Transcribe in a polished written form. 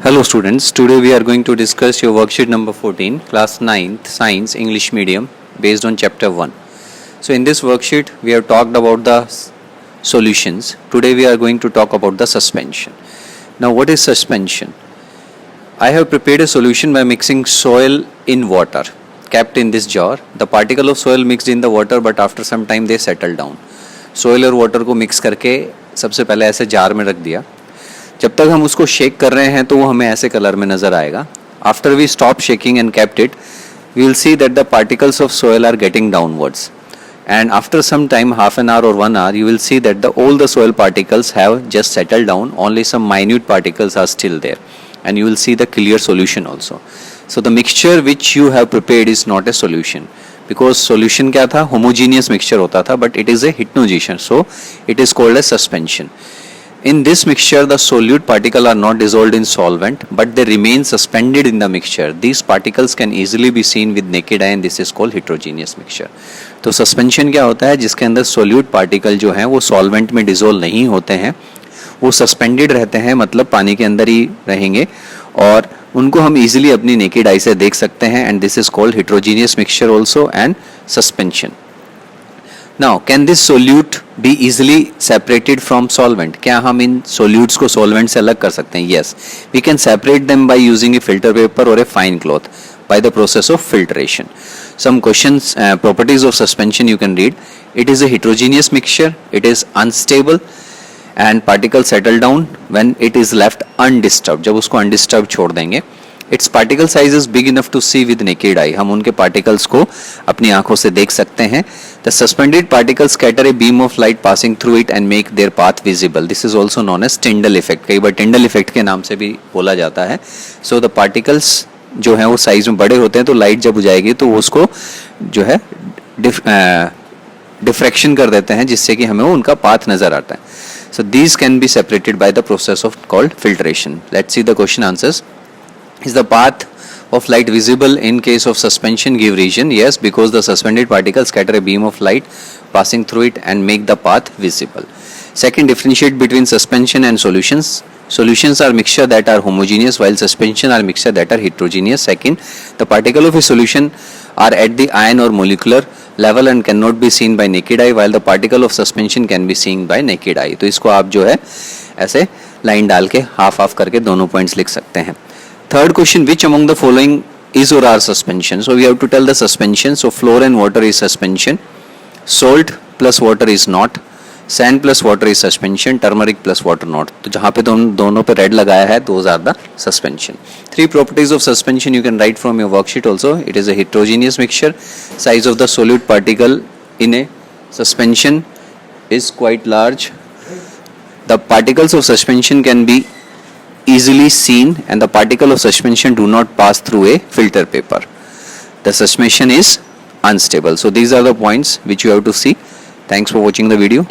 Hello students, today we are going to discuss your worksheet number 14, class 9th, Science, English Medium, based on chapter 1. So in this worksheet, we have talked about the solutions. Today we are going to talk about the suspension. Now what is suspension? I have prepared a solution by mixing soil in water, kept in this jar. The particle of soil mixed in the water, but after some time they settle down. Soil और water को mix करके सबसे पहले ऐसे jar में रख दिया. जब तक हम उसको शेक कर रहे हैं तो वो हमें ऐसे कलर में नज़र आएगा. After we stop shaking and kept it, we will see that the particles of soil are getting downwards. And after some time, half an hour or 1 hour, you will see that all the soil particles have just settled down. Only some minute particles are still there, and you will see the clear solution also. So the mixture which you have prepared is not a solution, because solution क्या था, homogeneous mixture होता था, but it is a heterogeneous, so it is called as suspension. In this mixture, the solute particles are not dissolved in solvent, but they remain suspended in the mixture. These particles can easily be seen with naked eye, and this is called heterogeneous mixture. तो suspension क्या होता है, जिसके अंदर solute particle जो हैं वो solvent में डिसोल्व नहीं होते हैं, वो सस्पेंडेड रहते हैं, मतलब पानी के अंदर ही रहेंगे और उनको हम इजीली अपनी नेकेड आई से देख सकते हैं. And this is called heterogeneous mixture also and suspension. Now can this solute be easily separated from solvent? क्या हम इन सोल्यूट्स को सॉल्वेंट से अलग कर सकते हैं? Yes, we can separate them by using a filter paper और a fine cloth by the process of filtration. Some questions, properties of suspension you can read. It is a heterogeneous mixture, it is unstable and particles settle down when it is left undisturbed. जब उसको undisturbed छोड़ देंगे. Its particle size is big enough to see with naked eye. हम उनके particles को अपनी आंखों से देख सकते हैं. The suspended particles scatter a beam of light passing through it and make their path visible. This is also known as Tyndall effect. कई बार Tyndall effect के नाम से भी बोला जाता है. So the particles जो है वो साइज में बड़े होते हैं, तो लाइट जब जाएगी तो उसको जो है डिफ्रैक्शन कर देते हैं, जिससे कि हमें वो उनका पाथ नजर आता है. So these can be separated by the process of called filtration. Let's see the question answers. Is the path of light visible in case of suspension? Give reason. Yes, because the suspended particles scatter a beam of light passing through it and make the path visible. Second, differentiate between suspension and solutions. Solutions are mixture that are homogeneous, while suspension are mixture that are heterogeneous. Second, the particle of a solution are at the ion or molecular level and cannot be seen by naked eye, while the particle of suspension can be seen by naked eye. तो इसको आप जो है ऐसे line डाल के half half करके दोनों पॉइंट्स लिख सकते हैं. Third question, which among the following is or are suspension? So we have to tell the suspension. So flour and water is suspension, salt plus water is not, sand plus water is suspension, turmeric plus water not. तो जहाँ पे दोनों पे red लगाया है, those are the suspension. Three properties of suspension you can write from your worksheet also. It is a heterogeneous mixture. Size of the solute particle in a suspension is quite large. The particles of suspension can be easily seen and the particle of suspension do not pass through a filter paper. The suspension is unstable. So these are the points which you have to see. Thanks for watching the video.